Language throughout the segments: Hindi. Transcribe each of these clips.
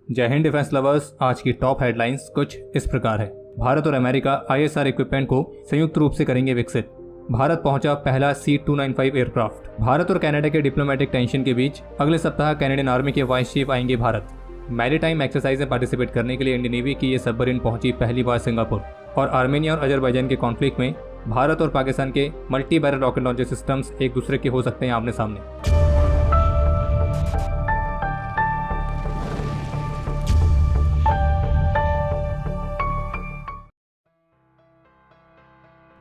जय हिंद डिफेंस लवर्स। आज की टॉप हेडलाइंस कुछ इस प्रकार है। भारत और अमेरिका आईएसआर इक्विपमेंट को संयुक्त रूप से करेंगे विकसित। भारत पहुंचा पहला C-295 एयरक्राफ्ट। भारत और कनाडा के डिप्लोमेटिक टेंशन के बीच अगले सप्ताह कैनेडियन आर्मी के वाइस चीफ आएंगे भारत। मैरीटाइम एक्सरसाइज में पार्टिसिपेट करने के लिए इंडियन नेवी की ये सबमरीन पहुंची पहली बार सिंगापुर। और आर्मेनिया और अजरबैजान के कॉन्फ्लिक्ट में भारत और पाकिस्तान के multi barrel rocket launcher systems एक दूसरे के हो सकते हैं आमने सामने।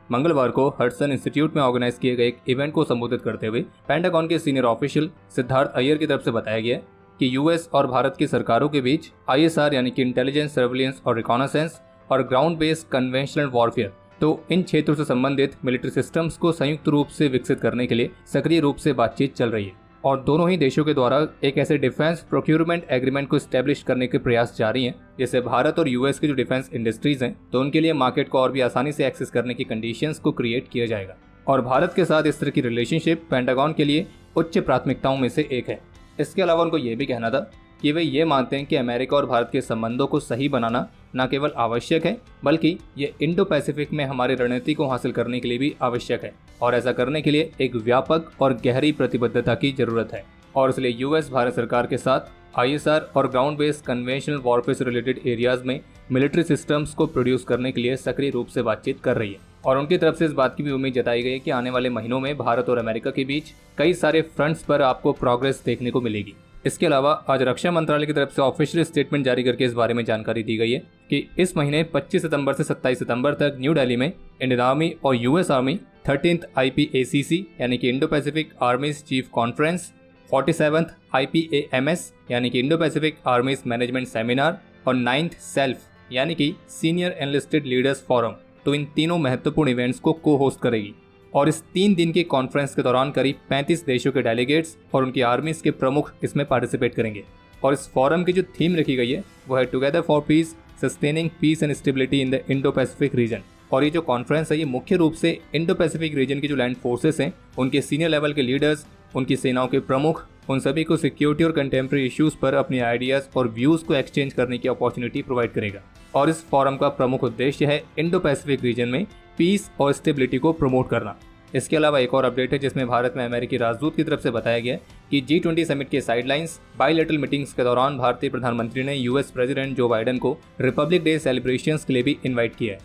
मंगलवार को हडसन इंस्टीट्यूट में ऑर्गेनाइज किए गए एक इवेंट को संबोधित करते हुए पेंटागन के सीनियर ऑफिशियल सिद्धार्थ अय्यर की तरफ से बताया गया कि यूएस और भारत की सरकारों के बीच आईएसआर यानी कि इंटेलिजेंस, सर्विलेंस और रिकॉनेसेंस और ग्राउंड बेस्ड कन्वेंशनल वॉरफेयर, तो इन क्षेत्रों से संबंधित मिलिट्री सिस्टम्स को संयुक्त रूप से विकसित करने के लिए सक्रिय रूप से बातचीत चल रही है। और दोनों ही देशों के द्वारा एक ऐसे डिफेंस प्रोक्यूरमेंट एग्रीमेंट को स्टैब्लिश करने के प्रयास जारी हैं, जिससे भारत और यूएस की जो डिफेंस इंडस्ट्रीज हैं तो उनके लिए मार्केट को और भी आसानी से एक्सेस करने की कंडीशंस को क्रिएट किया जाएगा। और भारत के साथ इस तरह की रिलेशनशिप पेंटागन के लिए उच्च प्राथमिकताओं में से एक है। इसके अलावा उनको ये भी कहना था कि वे ये मानते हैं कि अमेरिका और भारत के संबंधों को सही बनाना न केवल आवश्यक है बल्कि ये इंडो पैसिफिक में हमारी रणनीति को हासिल करने के लिए भी आवश्यक है। और ऐसा करने के लिए एक व्यापक और गहरी प्रतिबद्धता की जरूरत है। और इसलिए यूएस भारत सरकार के साथ आईएसआर और ग्राउंड बेस्ड कन्वेंशनल वॉरफेयर से रिलेटेड एरियाज में मिलिट्री सिस्टम्स को प्रोड्यूस करने के लिए सक्रिय रूप से बातचीत कर रही है। और उनकी तरफ से इस बात की भी उम्मीद जताई गई है कि आने वाले महीनों में भारत और अमेरिका के बीच कई सारे फ्रंट्स पर आपको प्रोग्रेस देखने को मिलेगी। इसके अलावा आज रक्षा मंत्रालय की तरफ से ऑफिशियल स्टेटमेंट जारी करके इस बारे में जानकारी दी गई है कि इस महीने 25 सितंबर से 27 सितंबर तक न्यू दिल्ली में इंडियन आर्मी और यूएस आर्मी 13th IPACC यानी कि Indo Pacific आर्मीज chief conference, 47th IPAMS यानी कि इंडो पैसिफिक आर्मीज मैनेजमेंट सेमिनार और 9th सेल्फ यानी कि सीनियर एनलिस्टेड लीडर्स फोरम, तो इन तीनों महत्वपूर्ण इवेंट्स को को होस्ट करेगी। और इस 3 दिन के कॉन्फ्रेंस के दौरान करीब 35 देशों के डेलीगेट्स और उनकी आर्मीज के प्रमुख इसमें पार्टिसिपेट करेंगे। और इस फोरम की जो थीम रखी गई है वो है together for peace, sustaining peace and stability in the Indo Pacific region. और ये जो कॉन्फ्रेंस है ये मुख्य रूप से इंडो पैसिफिक रीजन की जो लैंड फोर्सेस हैं उनके सीनियर लेवल के लीडर्स, उनकी सेनाओं के प्रमुख, उन सभी को सिक्योरिटी और कंटेम्प्रेरी इश्यूज पर अपने आइडियाज और व्यूज को एक्सचेंज करने की अपॉर्चुनिटी प्रोवाइड करेगा। और इस फोरम का प्रमुख उद्देश्य है इंडो पैसिफिक रीजन में पीस और स्टेबिलिटी को प्रमोट करना। इसके अलावा एक और अपडेट है जिसमें भारत में अमेरिकी राजदूत की तरफ से बताया गया कि G20 समिट के साइडलाइंस बायलैटरल मीटिंग्स के दौरान भारतीय प्रधानमंत्री ने यूएस प्रेसिडेंट जो बाइडेन को रिपब्लिक डे सेलिब्रेशंस के लिए भी इनवाइट किया है।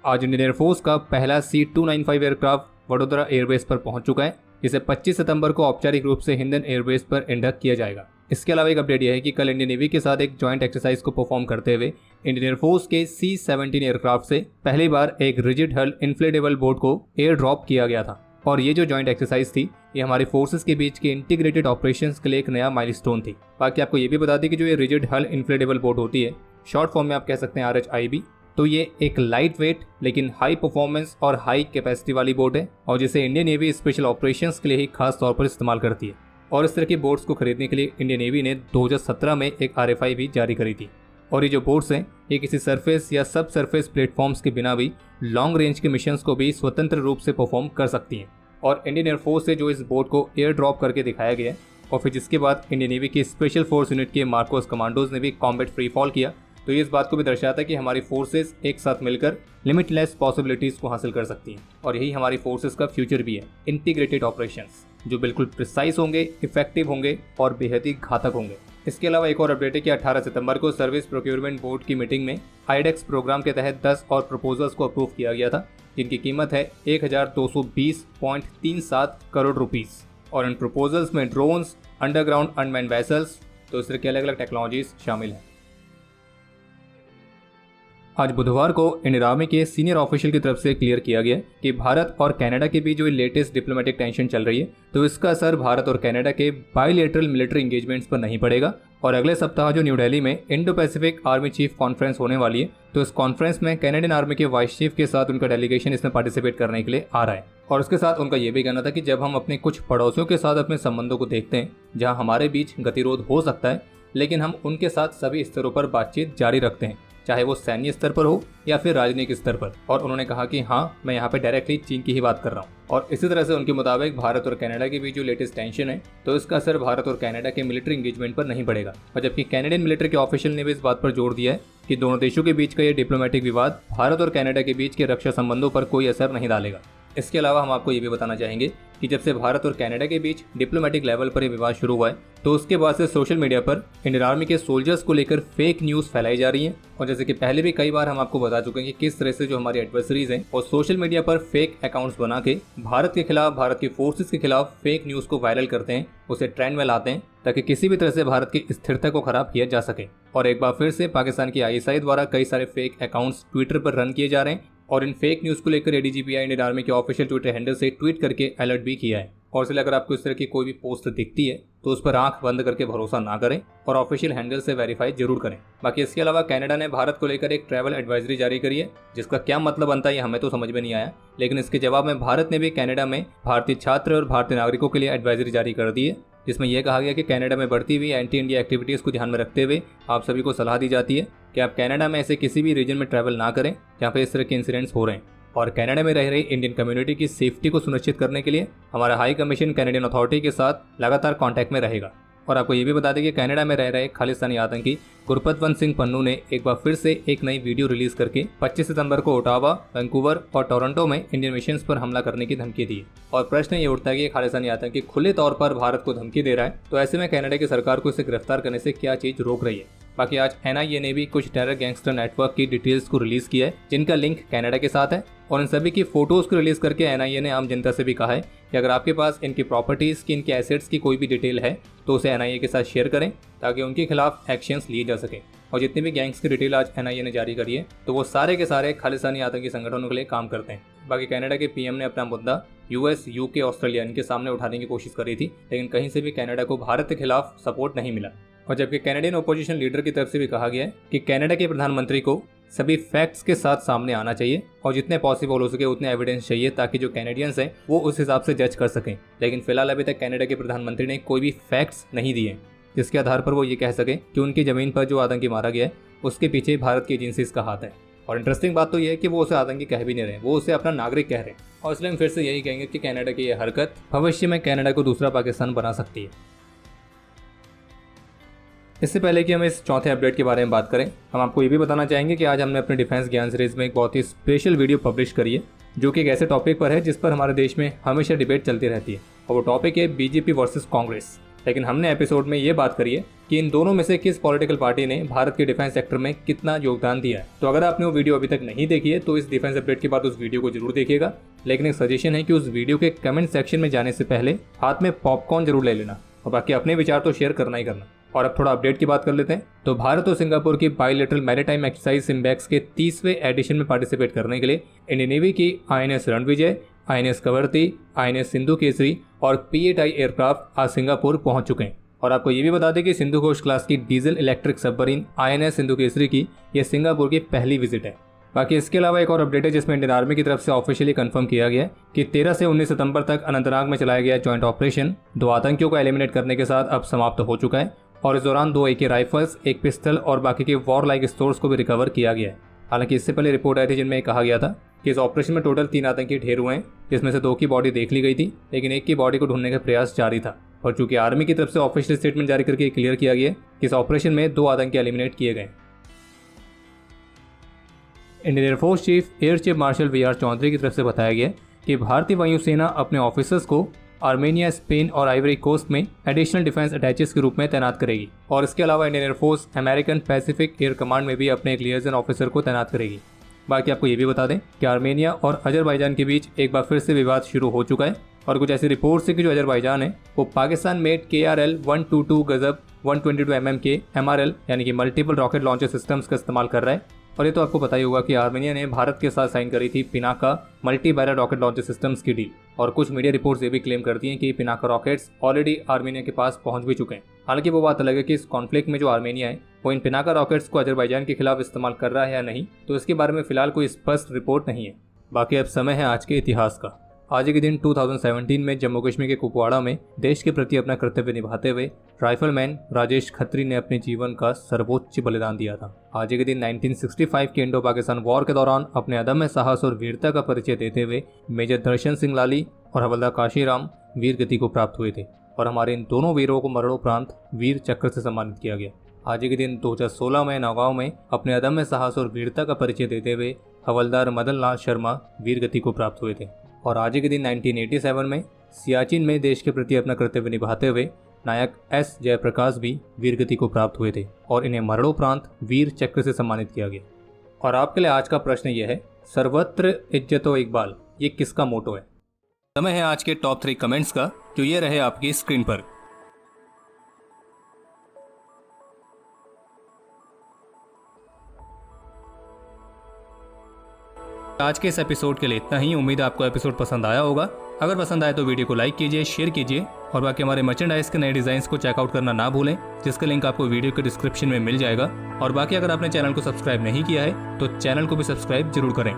आज इंडियन एयरफोर्स का पहला C-295 एयरक्राफ्ट वडोदरा एयरबेस पर पहुंच चुका है, जिसे 25 सितंबर को औपचारिक रूप से हिंडन एयरबेस पर इंडक्ट किया जाएगा। इसके अलावा एक अपडेट यह है कि कल इंडियन नेवी के साथ एक जॉइंट एक्सरसाइज को परफॉर्म करते हुए इंडियन एयरफोर्स के C-17 एयरक्राफ्ट से पहली बार एक रिजिड हल इन्फ्लेटेबल बोट को एयर ड्रॉप किया गया था। और ये जो जॉइंट एक्सरसाइज थी ये हमारे फोर्सेस के बीच के इंटीग्रेटेड ऑपरेशंस के लिए एक नया माइलस्टोन थी। बाकी आपको ये भी बता दें कि जो ये रिजिड हल इन्फ्लेटेबल बोट होती है, शॉर्ट फॉर्म में आप कह सकते हैं RHIB, तो ये एक लाइट वेट लेकिन हाई परफॉर्मेंस और हाई कैपेसिटी वाली बोट है और जिसे इंडियन नेवी स्पेशल ऑपरेशंस के लिए ही खास तौर पर इस्तेमाल करती है। और इस तरह की बोट्स को खरीदने के लिए इंडियन नेवी ने 2017 में एक RFI भी जारी करी थी। और ये जो बोट्स हैं ये किसी सरफेस या सब सरफेस प्लेटफॉर्म्स के बिना भी लॉन्ग रेंज के मिशंस को भी स्वतंत्र रूप से परफॉर्म कर सकती हैं। और इंडियन एयरफोर्स से जो इस बोट को एयर ड्रॉप करके दिखाया गया और फिर जिसके बाद इंडियन नेवी की स्पेशल फोर्स यूनिट के मार्कोस कमांडोज ने भी कॉम्बैट फ्री फॉल किया, तो ये इस बात को भी दर्शाता है कि हमारी फोर्सेस एक साथ मिलकर लिमिटलेस पॉसिबिलिटीज को हासिल कर सकती हैं। और यही हमारी फोर्सेस का फ्यूचर भी है, इंटीग्रेटेड ऑपरेशंस जो बिल्कुल प्रिसाइज होंगे, इफेक्टिव होंगे और बेहद ही घातक होंगे। इसके अलावा एक और अपडेट है कि 18 सितंबर को सर्विस प्रोक्योरमेंट बोर्ड की मीटिंग में आईडेक्स प्रोग्राम के तहत 10 और प्रपोजल्स को अप्रूव किया गया था, जिनकी कीमत है 1220.37 करोड़ रुपीस। और इन प्रपोजल्स में ड्रोन्स, अंडरग्राउंड अनमैन्ड वेसल्स, तो इस तरह की अलग अलग टेक्नोलॉजीज शामिल हैं। आज बुधवार को इंडियन आर्मी के सीनियर ऑफिशियल की तरफ से क्लियर किया गया कि भारत और कनाडा के बीच जो लेटेस्ट डिप्लोमेटिक टेंशन चल रही है तो इसका असर भारत और कनाडा के बायलैटरल मिलिट्री एंगेजमेंट्स पर नहीं पड़ेगा। और अगले सप्ताह जो न्यू दिल्ली में Indo Pacific army chief conference होने वाली है तो इस कॉन्फ्रेंस में कैनेडियन आर्मी के वाइस चीफ के साथ उनका डेलीगेशन इसमें पार्टिसिपेट करने के लिए आ रहा है। और उसके साथ उनका ये भी कहना था कि जब हम अपने कुछ पड़ोसियों के साथ अपने संबंधों को देखते हैं जहाँ हमारे बीच गतिरोध हो सकता है, लेकिन हम उनके साथ सभी स्तरों पर बातचीत जारी रखते हैं चाहे वो सैन्य स्तर पर हो या फिर राजनीतिक स्तर पर। और उन्होंने कहा कि हाँ, मैं यहाँ पे डायरेक्टली चीन की ही बात कर रहा हूँ। और इसी तरह से उनके मुताबिक भारत और कनाडा के बीच जो लेटेस्ट टेंशन है, तो इसका असर भारत और कनाडा के मिलिट्री एंगेजमेंट पर नहीं पड़ेगा। और जबकि कैनेडियन मिलिट्री के ऑफिशियल ने भी इस बात पर जोर दिया है कि दोनों देशों के बीच का ये डिप्लोमेटिक विवाद भारत और कनाडा के बीच के रक्षा संबंधों पर कोई असर नहीं डालेगा। इसके अलावा हम आपको ये भी बताना चाहेंगे कि जब से भारत और कनाडा के बीच डिप्लोमेटिक लेवल पर यह विवाद शुरू हुआ है, तो उसके बाद से सोशल मीडिया पर इंडियन आर्मी के सोल्जर्स को लेकर फेक न्यूज़ फैलाई जा रही हैं। और जैसे कि पहले भी कई बार हम आपको बता चुके हैं कि किस तरह से जो हमारे एडवर्सरीज हैं और सोशल मीडिया पर फेक अकाउंट्स बना के भारत के खिलाफ, भारत की फोर्सेस के खिलाफ फेक न्यूज़ को वायरल करते हैं, उसे ट्रेंड में लाते हैं ताकि किसी भी तरह से भारत की स्थिरता को खराब किया जा सके। और एक बार फिर से पाकिस्तान की ISI द्वारा कई सारे फेक अकाउंट्स ट्विटर पर रन किए जा रहे हैं और इन फेक न्यूज़ को लेकर ADGPI इंडियन आर्मी के ऑफिशियल ट्विटर हैंडल से ट्वीट करके अलर्ट भी किया है। और इसलिए अगर आपको इस तरह की कोई भी पोस्ट दिखती है तो उस पर आंख बंद करके भरोसा ना करें और ऑफिशियल हैंडल से वेरीफाई जरूर करें। बाकी इसके अलावा कनाडा ने भारत को लेकर एक ट्रैवल एडवाइजरी जारी करी है, जिसका क्या मतलब बनता है ये हमें तो समझ में नहीं आया, लेकिन इसके जवाब में भारत ने भी कनाडा में भारतीय छात्र और भारतीय नागरिकों के लिए एडवाइजरी जारी कर दी है, जिसमें यह कहा गया कि कनाडा में बढ़ती हुई एंटी इंडिया एक्टिविटीज़ को ध्यान में रखते हुए आप सभी को सलाह दी जाती है कि आप कनाडा में ऐसे किसी भी रीजन में ट्रैवल ना करें जहाँ पे इस तरह के इंसिडेंट्स हो रहे हैं। और कनाडा में रह रही इंडियन कम्युनिटी की सेफ्टी को सुनिश्चित करने के लिए हमारा हाई कमीशन कैनेडियन अथॉरिटी के साथ लगातार कांटेक्ट में रहेगा। और आपको ये भी बता दें कि कनाडा में रह रहे खालिस्तानी आतंकी गुरपतवंत सिंह पन्नू ने एक बार फिर से एक नई वीडियो रिलीज करके 25 सितंबर को ओटावा, वैंकूवर और टोरंटो में इंडियन मिशंस पर हमला करने की धमकी दी। और प्रश्न ये उठता है कि खालिस्तानी आतंकी खुले तौर पर भारत को धमकी दे रहा है, तो ऐसे में कनाडा की सरकार को इसे गिरफ्तार करने से क्या चीज रोक रही है। बाकी आज NIA ने भी कुछ टेरर गैंगस्टर नेटवर्क की डिटेल्स को रिलीज किया है जिनका लिंक कनाडा के साथ है, और इन सभी की फोटोज को रिलीज करके NIA ने आम जनता से भी कहा है कि अगर आपके पास इनकी प्रॉपर्टीज की, इनके एसेट्स की कोई भी डिटेल है तो उसे NIA के साथ शेयर करें ताकि उनके खिलाफ एक्शंस लिए जा सकें। और जितने भी गैंग्स की डिटेल आज NIA ने जारी करी है तो वो सारे के सारे खालिस्तानी आतंकी संगठनों के लिए काम करते हैं। बाकी कनाडा के PM ने अपना मुद्दा US, UK, ऑस्ट्रेलिया इनके सामने उठाने की कोशिश करी थी, लेकिन कहीं से भी कनाडा को भारत के खिलाफ सपोर्ट नहीं मिला। और जबकि कैनेडियन ओपोजिशन लीडर की तरफ से भी कहा गया है कि कनाडा के प्रधानमंत्री को सभी फैक्ट्स के साथ सामने आना चाहिए और जितने पॉसिबल हो सके उतने एविडेंस चाहिए ताकि जो कैनेडियंस हैं वो उस हिसाब से जज कर सकें। लेकिन फिलहाल अभी तक कनाडा के प्रधानमंत्री ने कोई भी फैक्ट्स नहीं दिए जिसके आधार पर वो ये कह सकें कि उनकी ज़मीन पर जो आतंकी मारा गया है उसके पीछे भारत की एजेंसीज का हाथ है। और इंटरेस्टिंग बात तो ये है कि वो उसे आतंकी कह भी नहीं रहे, वो उसे अपना नागरिक कह रहे हैं। और इसलिए हम फिर से यही कहेंगे कि कनाडा की यह हरकत भविष्य में कनाडा को दूसरा पाकिस्तान बना सकती है। इससे पहले कि हम इस चौथे अपडेट के बारे में बात करें, हम आपको ये भी बताना चाहेंगे कि आज हमने अपने डिफेंस ज्ञान सीरीज में एक बहुत ही स्पेशल वीडियो पब्लिश करी है जो कि एक ऐसे टॉपिक पर है जिस पर हमारे देश में हमेशा डिबेट चलती रहती है, और वो टॉपिक है BJP वर्सेस कांग्रेस। लेकिन हमने एपिसोड में ये बात करी है कि इन दोनों में से किस पॉलिटिकल पार्टी ने भारत के डिफेंस सेक्टर में कितना योगदान दिया है। तो अगर आपने वो वीडियो अभी तक नहीं देखी है तो इस डिफेंस अपडेट के बाद उस वीडियो को जरूर देखिएगा। लेकिन एक सजेशन है कि उस वीडियो के कमेंट सेक्शन में जाने से पहले हाथ में पॉपकॉर्न जरूर ले लेना, और बाकी अपने विचार तो शेयर करना ही करना। और अब थोड़ा अपडेट की बात कर लेते हैं। तो भारत और सिंगापुर की बायलैटरल मैरीटाइम एक्सरसाइज सिम्बैक्स के 30वें एडिशन में पार्टिसिपेट करने के लिए इंडियन नेवी की INS Ranvijay, INS Kavaratti, INS Sindhu Kesari और P8I एयरक्राफ्ट आज सिंगापुर पहुंच चुके हैं। और आपको ये भी बता दें कि सिंधु घोष क्लास की diesel electric submarine INS Sindhu Kesari की यह सिंगापुर की पहली विजिट है। बाकी इसके अलावा एक और अपडेट है जिसमें इंडियन आर्मी की तरफ से ऑफिशियली कंफर्म किया गया कि 13 से 19 सितंबर तक अनंतनाग में चलाया गया जॉइंट ऑपरेशन 2 आतंकियों को एलिमिनेट करने के साथ अब समाप्त हो चुका है, और इस दौरान 2 AK राइफल्स, 1 पिस्टल और बाकी के वॉर लाइक स्टोर्स को भी रिकवर किया गया है। हालांकि इससे पहले रिपोर्ट आई थी जिनमें कहा गया था कि इस ऑपरेशन में टोटल 3 आतंकी ढेर हुए हैं, जिसमें से 2 की बॉडी देख ली गई थी, लेकिन 1 की बॉडी को ढूंढने का प्रयास जारी था। और चूंकि आर्मी की तरफ से ऑफिशियल स्टेटमेंट जारी करके क्लियर किया गया कि इस ऑपरेशन में 2 आतंकी एलिमिनेट किए गए। Indian air force chief air chief marshal VR Chaudhari की तरफ से बताया गया कि भारतीय वायुसेना अपने ऑफिसर्स को आर्मेनिया, स्पेन और आइवरी कोस्ट में एडिशनल डिफेंस अटैचेस के रूप में तैनात करेगी। और इसके अलावा Indian air force American Pacific air command में भी अपने एक लिएजन ऑफिसर को तैनात करेगी। बाकी आपको ये भी बता दें कि आर्मेनिया और अजरबैजान के बीच एक बार फिर से विवाद शुरू हो चुका है, और कुछ ऐसी रिपोर्ट्स है कि जो अजरबैजान है वो पाकिस्तान मेड KRL 122 गजब 122 mm के MRL यानी कि मल्टीपल रॉकेट लॉन्चर सिस्टम्स का इस्तेमाल कर रहा है। और ये तो आपको पता ही होगा कि आर्मेनिया ने भारत के साथ साइन करी थी Pinaka multi barrel rocket launcher systems की डील, और कुछ मीडिया रिपोर्ट्स ये भी क्लेम करती हैं कि पिनाका रॉकेट्स ऑलरेडी आर्मेनिया के पास पहुंच भी चुके हैं। हालांकि वो बात अलग है कि इस कॉन्फ्लिक्ट में जो आर्मेनिया है वो इन पिनाका रॉकेट्स को अजरबैजान के खिलाफ इस्तेमाल कर रहा है या नहीं, तो इसके बारे में फिलहाल कोई स्पष्ट रिपोर्ट नहीं है। बाकी अब समय है आज के इतिहास का। आज के दिन 2017 में जम्मू कश्मीर के कुपवाड़ा में देश के प्रति अपना कर्तव्य निभाते हुए राइफलमैन राजेश खत्री ने अपने जीवन का सर्वोच्च बलिदान दिया था। आज के दिन 1965 के इंडो पाकिस्तान वॉर के दौरान अपने अदम्य साहस और वीरता का परिचय देते हुए मेजर दर्शन सिंह लाली और हवलदार काशीराम वीर गति को प्राप्त हुए थे और हमारे इन दोनों वीरों को मरणोपरांत वीर चक्र से सम्मानित किया गया। आज के दिन 2016 में नौगांव में अपने अदम्य साहस और वीरता का परिचय देते हुए हवलदार मदन लाल शर्मा वीर गति को प्राप्त हुए थे और आज के दिन 1987 में सियाचिन में देश के प्रति अपना कर्तव्य निभाते हुए नायक एस जयप्रकाश भी वीर गति को प्राप्त हुए थे और इन्हें मरणोपरांत वीर चक्र से सम्मानित किया गया। और आपके लिए आज का प्रश्न यह है, सर्वत्र इज्जतो इकबाल ये किसका मोटो है? समय है आज के टॉप 3 कमेंट्स का, जो ये रहे आपकी स्क्रीन पर। आज के इस एपिसोड के लिए इतना ही। उम्मीद है आपको एपिसोड पसंद आया होगा। अगर पसंद आए तो वीडियो को लाइक कीजिए, शेयर कीजिए और बाकी हमारे मर्चेंडाइज के नए डिजाइन्स को चेकआउट करना ना भूलें, जिसका लिंक आपको वीडियो के डिस्क्रिप्शन में मिल जाएगा। और बाकी अगर आपने चैनल को सब्सक्राइब नहीं किया है तो चैनल को भी सब्सक्राइब जरूर करें।